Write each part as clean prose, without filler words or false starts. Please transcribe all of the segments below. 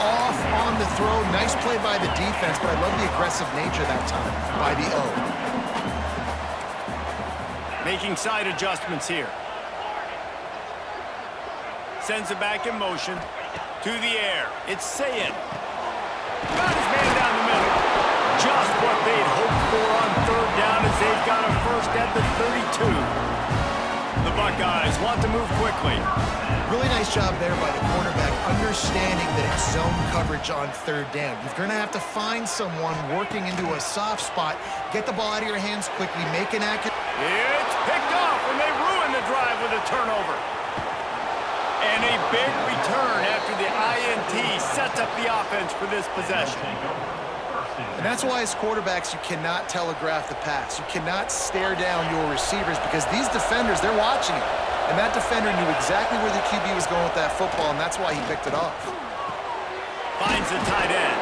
off on the throw. Nice play by the defense, but I love the aggressive nature that time by the O. Making side adjustments here. Sends it back in motion. To the air. It's Sayed. Got his man down the middle. Just what they'd hoped for on third down as they've got a first at the 32. The Buckeyes want to move quickly. Really nice job there by the quarterback, understanding that it's zone coverage on third down. You're going to have to find someone working into a soft spot, get the ball out of your hands quickly, make an accurate... It's picked off, and they ruin the drive with a turnover. And a big return after the INT sets up the offense for this possession. And that's why as quarterbacks, you cannot telegraph the pass. You cannot stare down your receivers because these defenders, they're watching it. And that defender knew exactly where the QB was going with that football, and that's why he picked it off. Finds the tight end.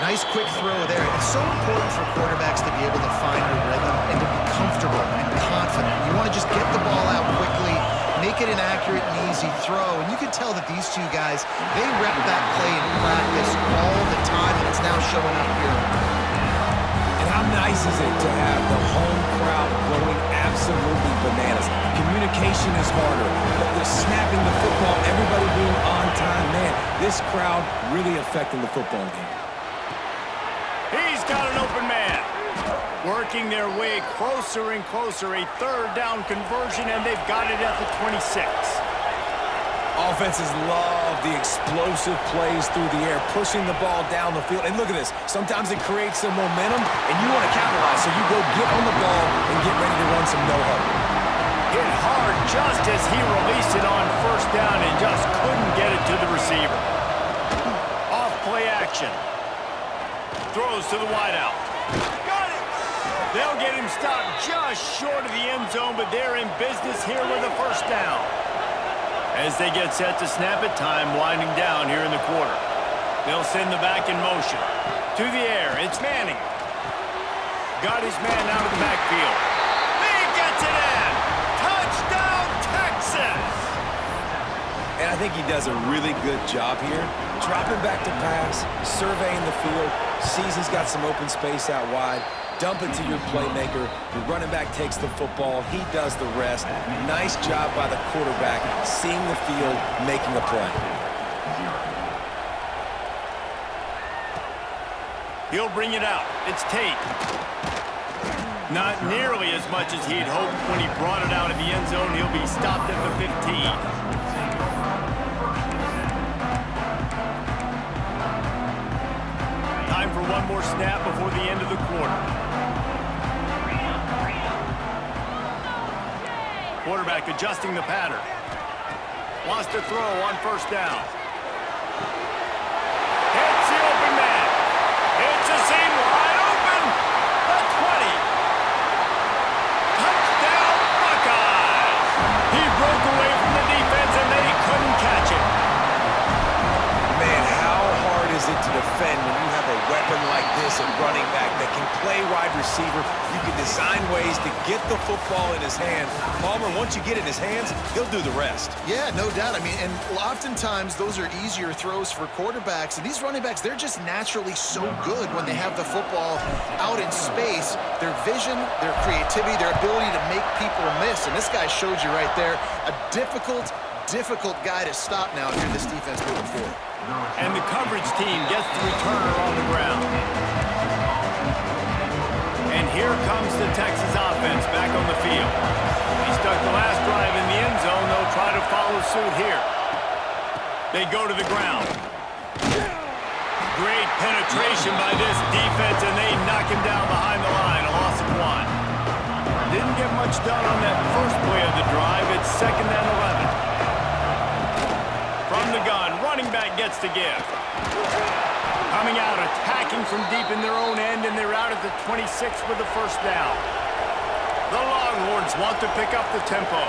Nice quick throw there. It's so important for quarterbacks to be able to find a rhythm and to be comfortable and confident. You want to just get the ball out quickly, make it an accurate and easy throw. And you can tell that these two guys, they rep that play in practice all the time, and it's now showing up here. And how nice is it to have the home crowd going absolutely bananas? Communication is harder. The snapping the football, everybody being on time. Man, this crowd really affecting the football game. He's got an open man. Working their way closer and closer. A third down conversion, and they've got it at the 26. Offenses love the explosive plays through the air, pushing the ball down the field. And look at this. Sometimes it creates some momentum, and you want to capitalize. So you go get on the ball and get ready to run some no-huddle. Hit hard just as he released it on first down and just couldn't get it to the receiver. Off play action. Throws to the wideout. Got it! They'll get him stopped just short of the end zone, but they're in business here with a first down. As they get set to snap it, time winding down here in the quarter. They'll send the back in motion. To the air, it's Manning. Got his man out of the backfield. He gets it in! Touchdown, Texas! And I think he does a really good job here. Dropping back to pass, surveying the field, sees he's got some open space out wide, dump it to your playmaker. Your running back takes the football. He does the rest. Nice job by the quarterback, seeing the field, making a play. He'll bring it out. It's Tate. Not nearly as much as he'd hoped when he brought it out of the end zone. He'll be stopped at the 15. Time for one more snap before the end of the quarter. Quarterback adjusting the pattern. Wants to throw on first down. Hits the open man. It's a seam wide open. The 20. Touchdown, Buckeyes. He broke away from the defense and they couldn't catch it. Man, how hard is it to defend when you have a weapon like this at running back that can play wide receiver? You can design ways to get the football in his hand. Palmer, once you get it in his hands, he'll do the rest. Yeah, no doubt. I mean, and oftentimes those are easier throws for quarterbacks. And these running backs, they're just naturally so good when they have the football out in space. Their vision, their creativity, their ability to make people miss. And this guy showed you right there, a difficult guy to stop now if you're this defense moving forward. And the coverage team gets the returner on the ground. And here comes the Texas offense back on the field. He stuck the last drive in the end zone. They'll try to follow suit here. They go to the ground. Great penetration by this defense, and they knock him down behind the line. A loss of 1. Didn't get much done on that first play of the drive. It's 2nd and 11. From the gun, running back gets the give. Coming out, attacking from deep in their own end, and they're out at the 26 with the first down. The Longhorns want to pick up the tempo.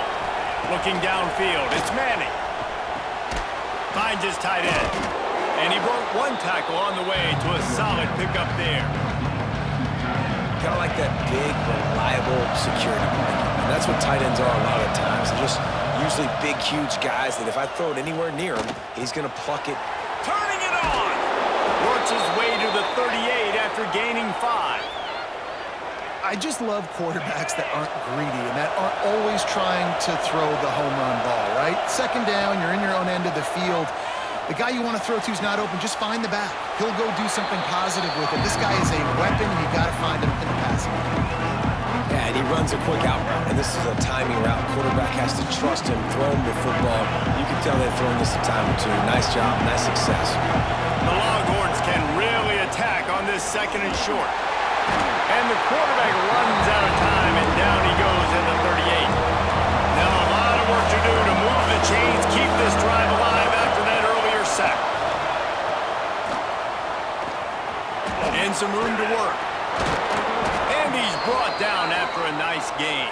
Looking downfield, it's Manning. Finds his tight end. And he broke one tackle on the way to a solid pickup there. Kind of like that big, reliable security blanket. And that's what tight ends are a lot of times. They're just usually big, huge guys that if I throw it anywhere near him, he's going to pluck it. Turning it gone. Works his way to the 38 after gaining 5. I just love quarterbacks that aren't greedy and that aren't always trying to throw the home run ball, right? Second down, you're in your own end of the field. The guy you want to throw to is not open. Just find the back. He'll go do something positive with it. This guy is a weapon, and you got to find him in the passing game. Yeah, and he runs a quick out route, and this is a timing route. Quarterback has to trust him, throw him the football. You can tell they've thrown this a time or two. Nice job, nice success. The Longhorns can really attack on this 2nd and short. And the quarterback runs out of time, and down he goes at the 38. Now a lot of work to do to move the chains, keep this drive alive after that earlier sack. And some room to work. And he's brought down after a nice gain.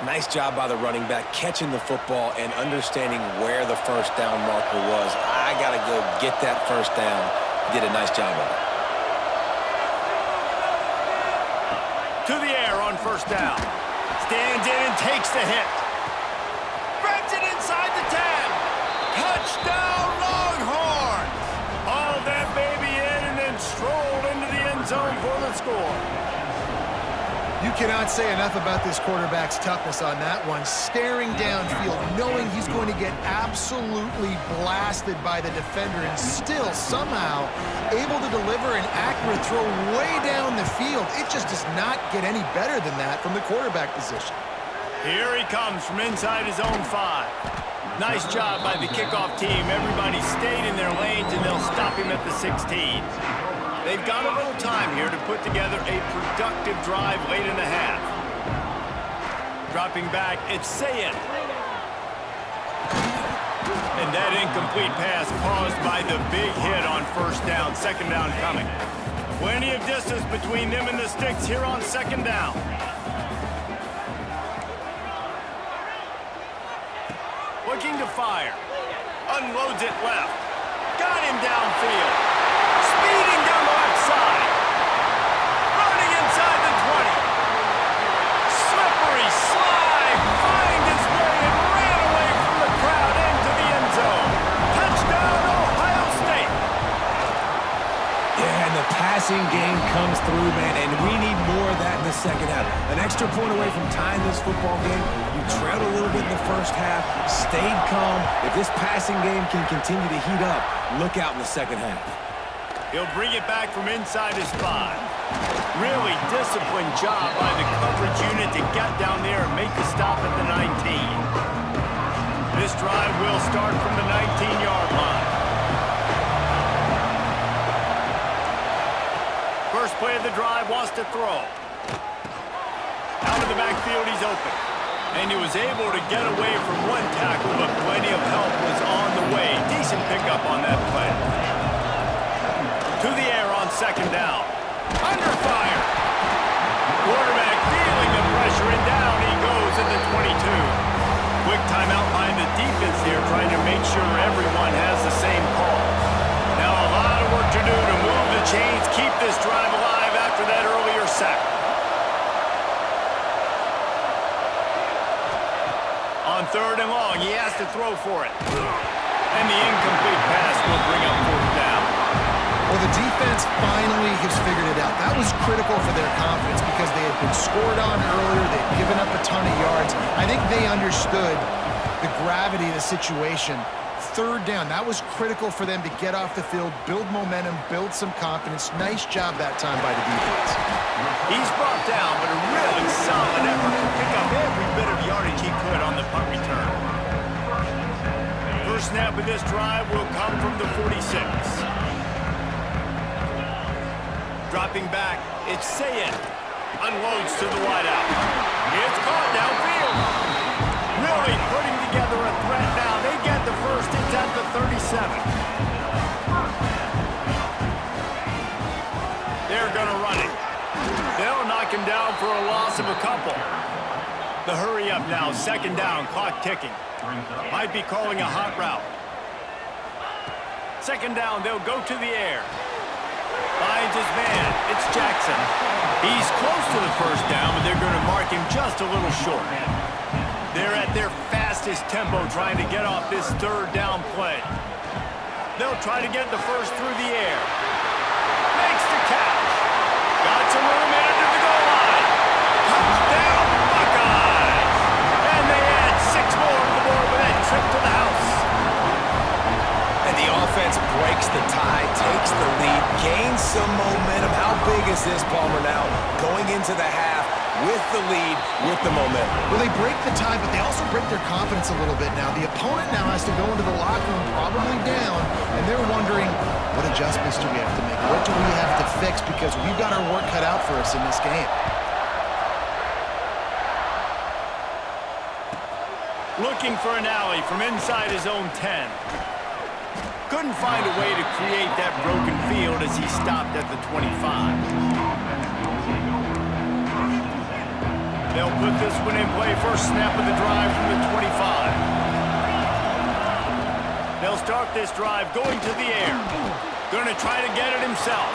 Nice job by the running back, catching the football and understanding where the first down marker was. I got to go get that first down. Did a nice job of it. To the air on 1st down. Stands in and takes the hit. Grabs it inside the 10. Touchdown, Longhorns! Hauled that baby in and then strolled into the end zone for the score. You cannot say enough about this quarterback's toughness on that one. Staring downfield, knowing he's going to get absolutely blasted by the defender and still somehow able to deliver an accurate throw way down the field. It just does not get any better than that from the quarterback position. Here he comes from inside his own 5. Nice job by the kickoff team. Everybody stayed in their lanes, and they'll stop him at the 16. They've got a little time here to put together a productive drive late in the half. Dropping back, it's Sayin. And that incomplete pass caused by the big hit on 1st down, 2nd down coming. Plenty of distance between them and the sticks here on 2nd down. Looking to fire. Unloads it left. Got him downfield. Speeding down the left side. Running inside the 20. Slippery slide. Find his way and ran away from the crowd into the end zone. Touchdown, Ohio State. Yeah, and the passing game comes through, man, and we need more of that in the 2nd half. An extra point away from tying this football game. You trailed a little bit in the 1st half, stayed calm. If this passing game can continue to heat up, look out in the 2nd half. He'll bring it back from inside his 5. Really disciplined job by the coverage unit to get down there and make the stop at the 19. This drive will start from the 19-yard line. First play of the drive wants to throw. Out of the backfield, he's open. And he was able to get away from one tackle, but plenty of help was on the way. Decent pickup on that play. To the air on 2nd down. Under fire. Quarterback feeling the pressure, and down he goes at the 22. Quick timeout behind the defense here, trying to make sure everyone has the same call. Now a lot of work to do to move the chains, keep this drive alive after that earlier sack. On 3rd and long, he has to throw for it. And the incomplete pass will bring up 4th down. Well, the defense finally has figured it out. That was critical for their confidence because they had been scored on earlier. They'd given up a ton of yards. I think they understood the gravity of the situation. 3rd down, that was critical for them to get off the field, build momentum, build some confidence. Nice job that time by the defense. He's brought down, but a really solid effort to pick up every bit of yardage he could on the punt return. First snap of this drive will come from the 46. Dropping back, it's Sayin. Unloads to the wideout. It's caught downfield. Really putting together a threat now. They get the first. It's at the 37. They're going to run it. They'll knock him down for a loss of a couple. The hurry up now. 2nd down. Clock ticking. Might be calling a hot route. 2nd down. They'll go to the air. Finds his man. It's Jackson. He's close to the first down, but they're going to mark him just a little short. They're at their fastest tempo trying to get off this 3rd down play. They'll try to get the first through the air. Makes the catch. Got some room in under the goal line. Touchdown, Buckeyes! And they add 6 more to the board with that trip to the house. And the offense breaks the tie, takes the lead, gains some momentum. How big is this, Palmer, now? Going into the half with the lead, with the momentum. Well, they break the tie, but they also break their confidence a little bit now. The opponent now has to go into the locker room probably down, and they're wondering, what adjustments do we have to make? What do we have to fix? Because we've got our work cut out for us in this game. Looking for an alley from inside his own 10. Couldn't find a way to create that broken field as he stopped at the 25. They'll put this one in play first snap of the drive from the 25. They'll start this drive going to the air. Going to try to get it himself.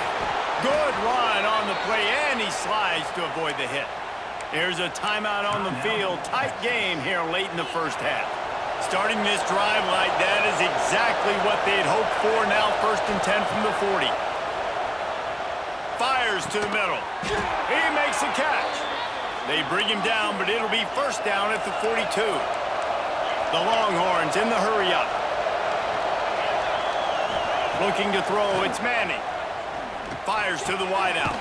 Good run on the play, and he slides to avoid the hit. There's a timeout on the field. Tight game here late in the first half. Starting this drive like that is exactly what they'd hoped for. Now 1st and 10 from the 40. Fires to the middle. He makes a catch. They bring him down, but it'll be first down at the 42. The Longhorns in the hurry-up. Looking to throw, it's Manning. Fires to the wideout.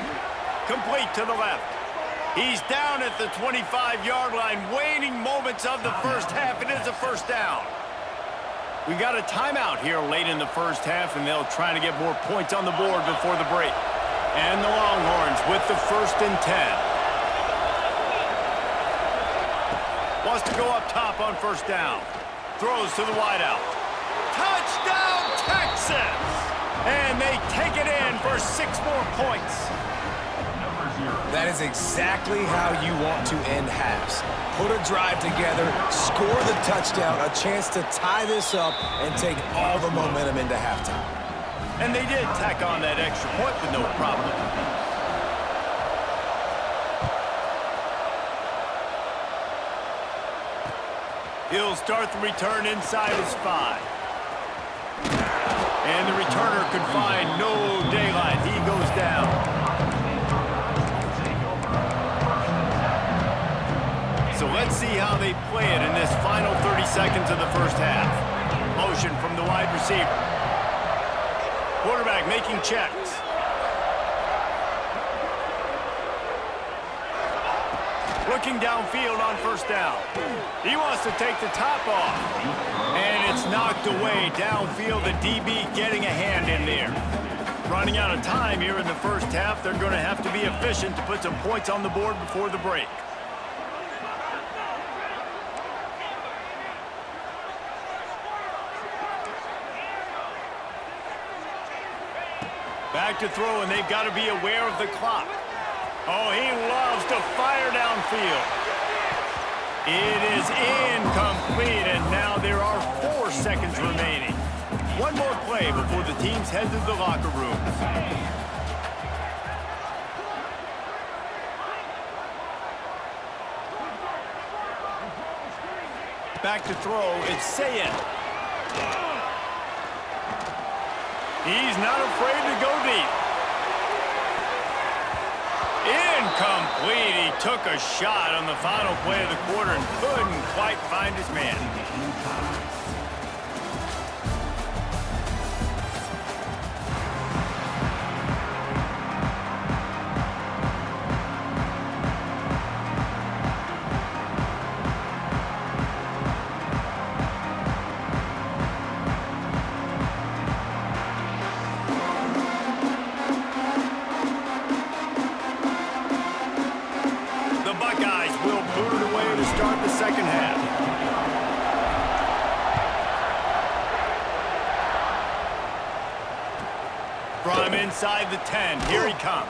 Complete to the left. He's down at the 25-yard line. Waning moments of the first half. It is a first down. We got a timeout here late in the first half, and they'll try to get more points on the board before the break. And the Longhorns with the 1st and 10. Wants to go up top on first down. Throws to the wideout. Touchdown, Texas! And they take it in for 6 more points. That is exactly how you want to end halves. Put a drive together, score the touchdown, a chance to tie this up, and take all the momentum into halftime. And they did tack on that extra point with no problem. He'll start the return inside his 5. And the returner could find no daylight. He goes down. So let's see how they play it in this final 30 seconds of the first half. Motion from the wide receiver. Quarterback making checks. Looking downfield on first down. He wants to take the top off. And it's knocked away downfield. The DB getting a hand in there. Running out of time here in the first half. They're going to have to be efficient to put some points on the board before the break. Back to throw, and they've got to be aware of the clock. Oh, he loves to fire downfield. It is incomplete, and now there are 4 seconds remaining. One more play before the teams head to the locker rooms. Back to throw, it's Sayin. He's not afraid to go deep. Incomplete. He took a shot on the final play of the quarter and couldn't quite find his man. Second half. From inside the 10, here he comes.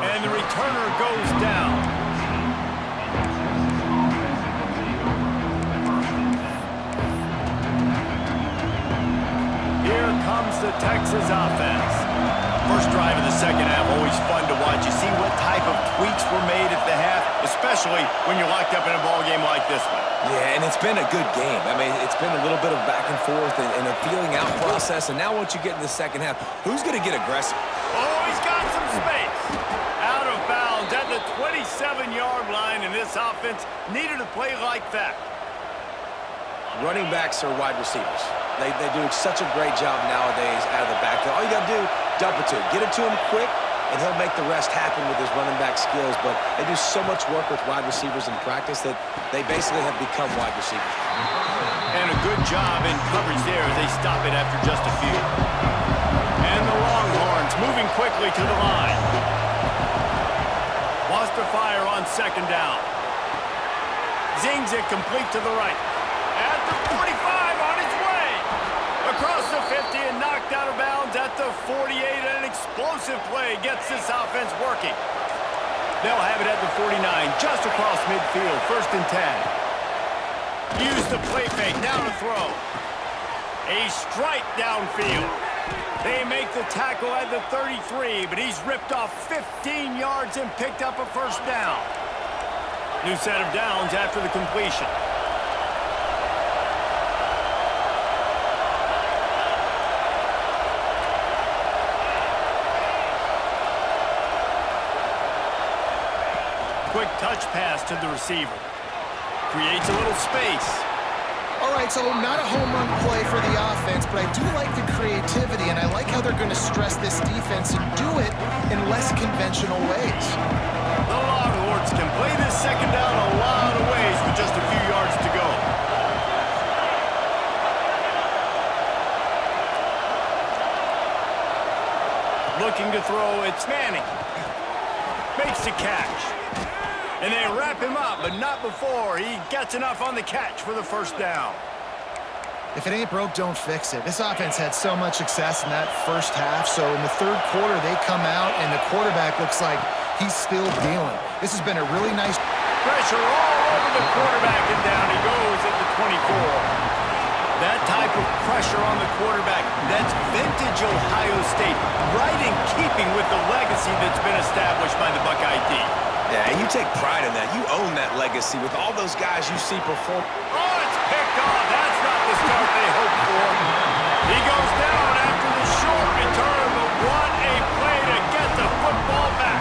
And the returner goes down. Here comes the Texas offense. First drive of the second half, always fun to watch. You see what type of tweaks were made at the half. especially when you're locked up in a ball game like this one. Yeah, and it's been a good game. I mean, it's been a little bit of back and forth and a feeling out process. And now once you get in the second half, who's going to get aggressive? Oh, he's got some space. Out of bounds at the 27-yard line, and this offense needed a play like that. Running backs are wide receivers. They do such a great job nowadays out of the backfield. All you got to do, dump it to him. Get it to him quick, and he'll make the rest happen with his running back skills. But they do so much work with wide receivers in practice that they basically have become wide receivers. And a good job in coverage there as they stop it after just a few. And the Longhorns moving quickly to the line. Wants to fire on second down. Zings it complete to the right. At the 45, on his way. Across the 50 and knocked out of bounds at the 48. And an explosive play gets this offense working. They'll have it at the 49, just across midfield, 1st and 10. Use the play fake, now to throw. A strike downfield. They make the tackle at the 33, but he's ripped off 15 yards and picked up a 1st down. New set of downs after the completion. Quick touch pass to the receiver. Creates a little space. All right, so not a home run play for the offense, but I do like the creativity, and I like how they're going to stress this defense and do it in less conventional ways. The Longhorns can play this second down a lot of ways with just a few yards to go. Looking to throw, it's Manning. Makes the catch. And they wrap him up, but not before he gets enough on the catch for the 1st down. If it ain't broke, don't fix it. This offense had so much success in that first half, so in the 3rd quarter, they come out, and the quarterback looks like he's still dealing. This has been a really nice... Pressure all over the quarterback, and down he goes at the 24. That type of pressure on the quarterback, that's vintage Ohio State, right in keeping with the legacy that's been established by the Buckeye team. Yeah, and you take pride in that. You own that legacy with all those guys you see perform. Oh, it's picked off. That's not the start they hoped for. He goes down after the short return, but what a play to get the football back.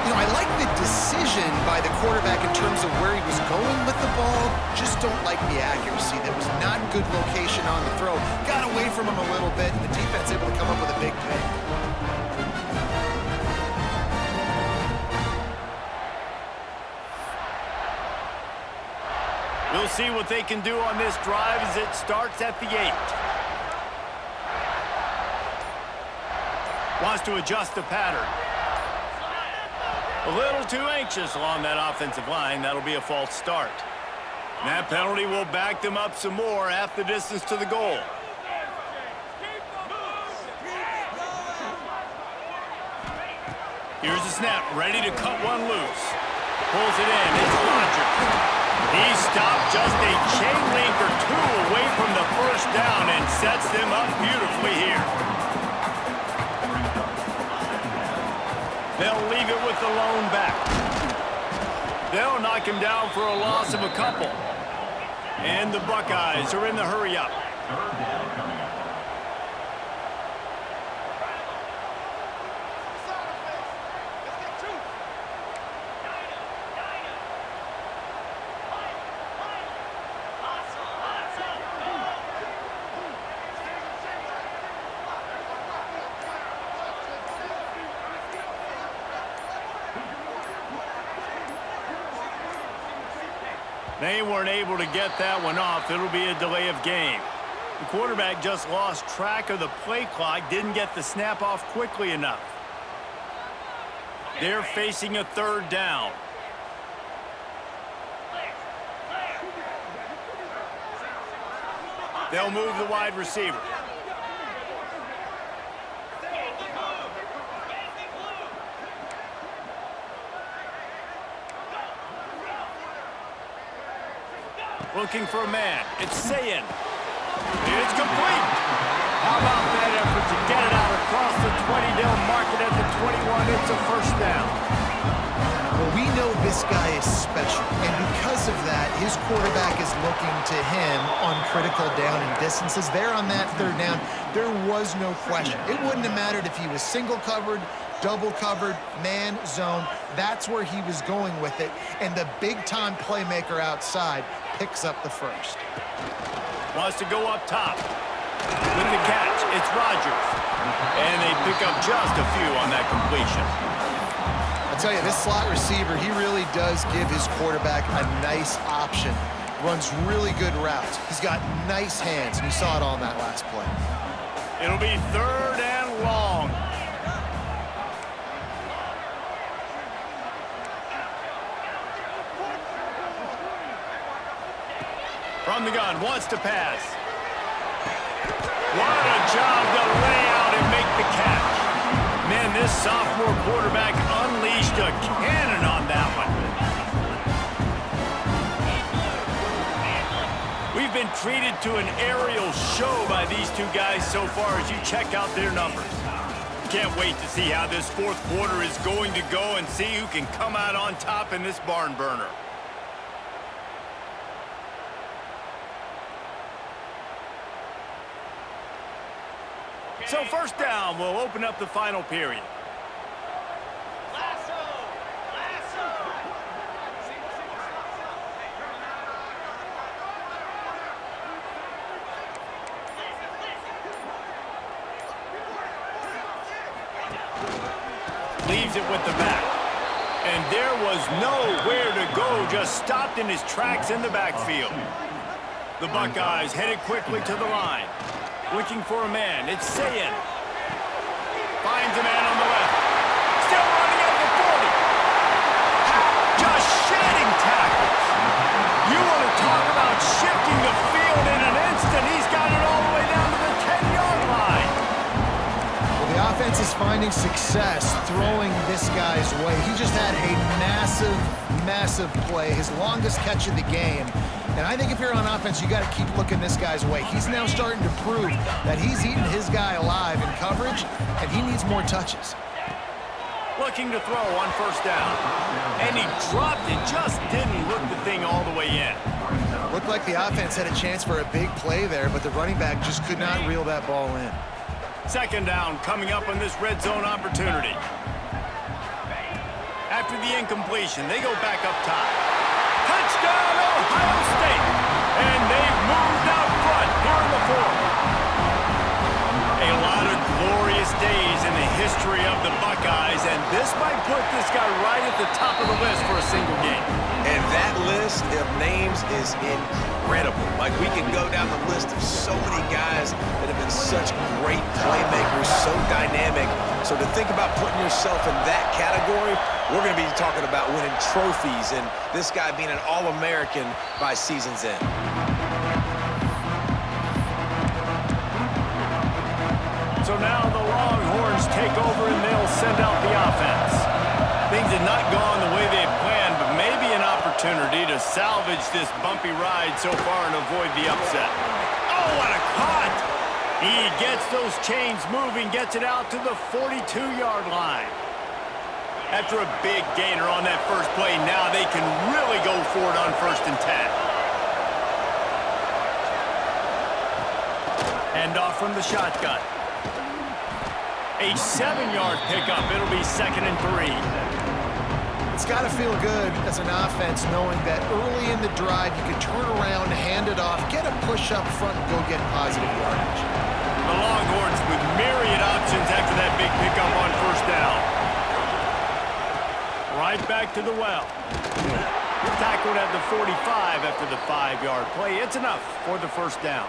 You know, I like the decision by the quarterback in terms of where he was going with the ball. Just don't like the accuracy. That was not good location on the throw. Got away from him a little bit, and the defense able to come up with a big pick. We'll see what they can do on this drive as it starts at the 8. Wants to adjust the pattern. A little too anxious along that offensive line. That'll be a false start. And that penalty will back them up some more, half the distance to the goal. Here's the snap, ready to cut one loose. Pulls it in, it's Rodgers. He stopped just a chain link or 2 away from the 1st down and sets them up beautifully here. They'll leave it with the lone back. They'll knock him down for a loss of a couple. And the Buckeyes are in the hurry-up. They weren't able to get that one off. It'll be a delay of game. The quarterback just lost track of the play clock, didn't get the snap off quickly enough. They're facing a 3rd down. They'll move the wide receiver. Looking for a man. It's Sayin. It's complete. How about that effort to get it out across the 20? They'll mark it at the 21. It's a 1st down. Well, we know this guy is special. And because of that, his quarterback is looking to him on critical down and distances. There on that third down, there was no question. It wouldn't have mattered if he was single covered, double covered, man, zone. That's where he was going with it. And the big-time playmaker outside picks up the first. Wants to go up top. With the catch, it's Rodgers. And they pick up just a few on that completion. I'll tell you, this slot receiver, he really does give his quarterback a nice option. Runs really good routes. He's got nice hands, and you saw it on that last play. It'll be 3rd and long. From the gun, wants to pass. What a job to lay out and make the catch. Man, this sophomore quarterback unleashed a cannon on that one. We've been treated to an aerial show by these two guys so far as you check out their numbers. Can't wait to see how this 4th quarter is going to go and see who can come out on top in this barn burner. So 1st down will open up the final period. Leaves it with the back. And there was nowhere to go, just stopped in his tracks in the backfield. The Buckeyes headed quickly to the line. Looking for a man. It's Sayin. Finds a man on the left. Still running at the 40. Just shedding tackles. You want to talk about shifting the field in an instant. He's got it all the way down to the 10-yard line. Well, the offense is finding success throwing this guy's way. He just had a massive play, his longest catch of the game. And I think if you're on offense, you got to keep looking this guy's way. He's now starting to prove that he's eating his guy alive in coverage, and he needs more touches. Looking to throw on 1st down. And he dropped it, just didn't look the thing all the way in. Looked like the offense had a chance for a big play there, but the running back just could not reel that ball in. 2nd down coming up on this red zone opportunity. After the incompletion, they go back up top. Touchdown, Ohio State! And they've moved out front here in the 4th. A lot of glorious days in the history of the Buckeyes, and this might put this guy right at the top of the list for a single game. And that list of names is incredible. Like, we can go down the list of so many guys that have been such great playmakers, so dynamic. So to think about putting yourself in that category, we're going to be talking about winning trophies and this guy being an All-American by season's end. So now the Longhorns take over and they'll send out the offense. Things had not gone the way they had planned, but maybe an opportunity to salvage this bumpy ride so far and avoid the upset. Oh, what a cut! He gets those chains moving, gets it out to the 42-yard line. After a big gainer on that first play, now they can really go for it on 1st and 10. Hand off from the shotgun. A 7-yard pickup. It'll be 2nd and 3. It's got to feel good as an offense knowing that early in the drive you can turn around, hand it off, get a push up front, and go get positive yardage. The Longhorns with myriad options after that big pickup on 1st down. Right back to the well. Tackled at the 45 after the 5-yard play. It's enough for the 1st down.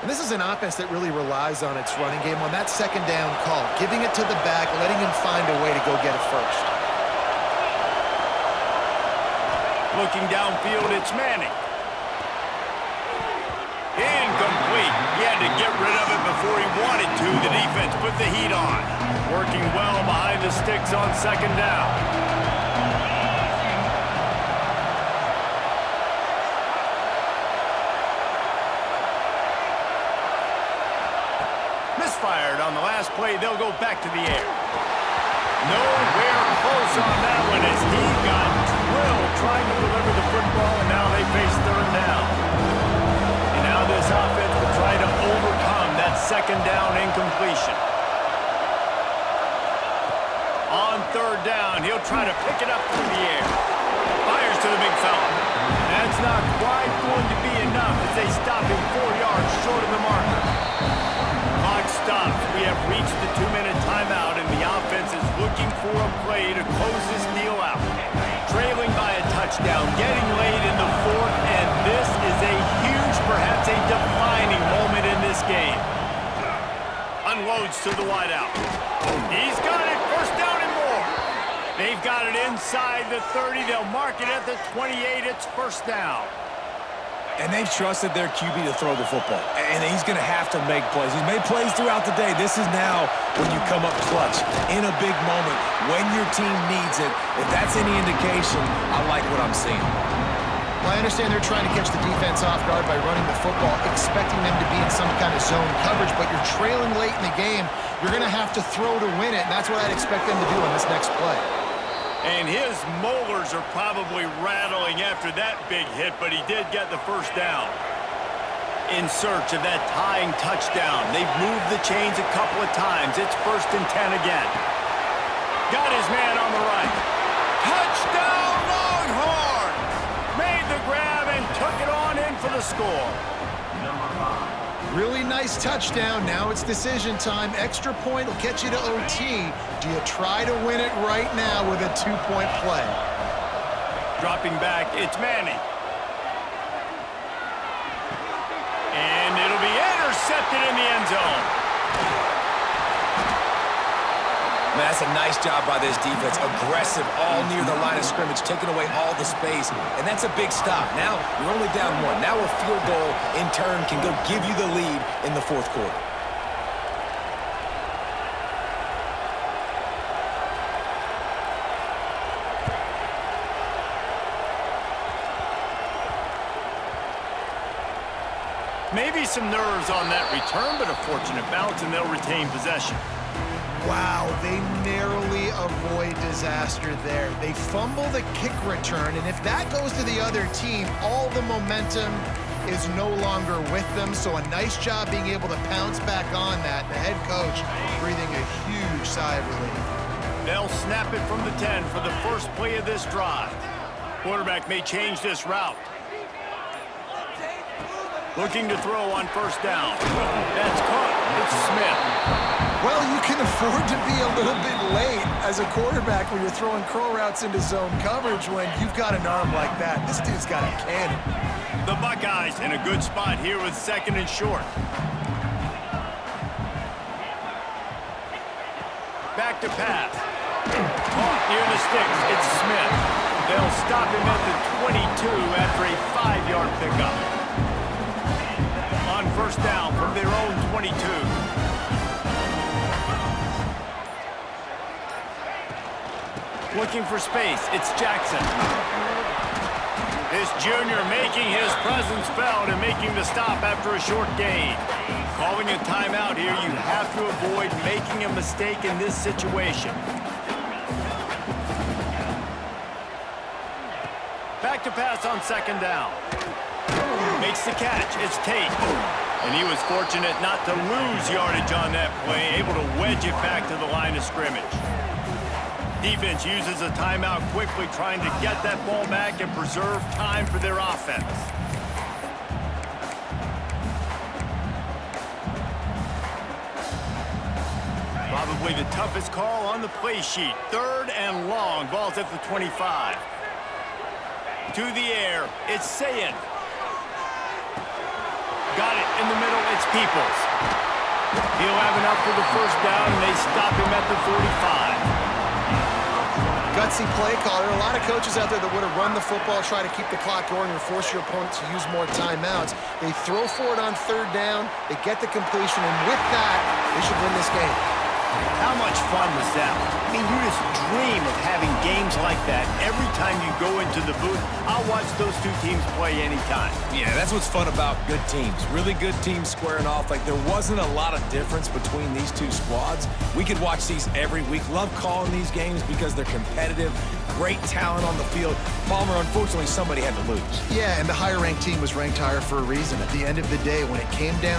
And this is an offense that really relies on its running game on that 2nd down call, giving it to the back, letting him find a way to go get a first. Looking downfield, it's Manning. Incomplete. He had to get rid of it before he wanted to. The defense put the heat on. Working well behind the sticks on 2nd down. Misfired on the last play. They'll go back to the air. Nowhere close on that one as he got drilled trying to deliver the football, and now they face third down. And now this offense will try to overcome that second down incompletion. On third down, he'll try to pick it up through the air. Fires to the big fella. That's not quite going to be enough as they stop him 4 yards short of the marker. Clock stops. We have reached the 2-minute timeout, and the offense is looking for a play to close this deal out. Trailing by a touchdown, getting late in the fourth, and this is a huge, perhaps a defining moment in this game. Unloads to the wideout. He's got it. First down and more. They've got it inside the 30. They'll mark it at the 28. It's first down. And they've trusted their QB to throw the football. And he's going to have to make plays. He's made plays throughout the day. This is now when you come up clutch in a big moment when your team needs it. If that's any indication, I like what I'm seeing. Well, I understand they're trying to catch the defense off guard by running the football, expecting them to be in some kind of zone coverage, but you're trailing late in the game. You're going to have to throw to win it, and that's what I'd expect them to do on this next play. And his molars are probably rattling after that big hit, but he did get the first down. In search of that tying touchdown. They've moved the chains a couple of times. It's 1st and 10 again. Got his man on the right. Touchdown, Longhorns! Made the grab and took it on in for the score. Really nice touchdown. Now it's decision time. Extra point will get you to OT. Do you try to win it right now with a 2-point play? Dropping back, it's Manning. And it'll be intercepted in the end zone. Man, that's a nice job by this defense. Aggressive, all near the line of scrimmage, taking away all the space. And that's a big stop. Now, you're only down 1. Now a field goal, in turn, can go give you the lead in the fourth quarter. Maybe some nerves on that return, but a fortunate bounce, and they'll retain possession. Wow, they narrowly avoid disaster there. They fumble the kick return, and if that goes to the other team, all the momentum is no longer with them. So a nice job being able to pounce back on that. The head coach breathing a huge sigh of relief. They'll snap it from the 10 for the first play of this drive. Quarterback may change this route. Looking to throw on first down. That's caught. It's Smith. Well, you can afford to be a little bit late as a quarterback when you're throwing curl routes into zone coverage when you've got an arm like that. This dude's got a cannon. The Buckeyes in a good spot here with 2nd and short. Back to pass. Caught near the sticks. It's Smith. They'll stop him at the 22 after a 5-yard pickup. On first down from their own 22. Looking for space, it's Jackson. This junior making his presence felt and making the stop after a short gain. Calling a timeout here, you have to avoid making a mistake in this situation. Back to pass on 2nd down. Makes the catch, it's Tate. And he was fortunate not to lose yardage on that play, able to wedge it back to the line of scrimmage. Defense uses a timeout quickly, trying to get that ball back and preserve time for their offense. Probably the toughest call on the play sheet. 3rd and long. Ball's at the 25. To the air. It's Sayin. Got it in the middle. It's Peoples. He'll have enough for the first down, and they stop him at the 45. Gutsy play caller. A lot of coaches out there that would have run the football, try to keep the clock going, or force your opponent to use more timeouts. They throw for it on 3rd down. They get the completion, and with that, they should win this game. How much fun was that? I mean, you just dream of having games like that every time you go into the booth. I'll watch those two teams play anytime. Yeah, that's what's fun about good teams. Really good teams squaring off. Like, there wasn't a lot of difference between these two squads. We could watch these every week. Love calling these games because they're competitive, great talent on the field. Palmer, unfortunately, somebody had to lose. Yeah, and the higher-ranked team was ranked higher for a reason. At the end of the day, when it came down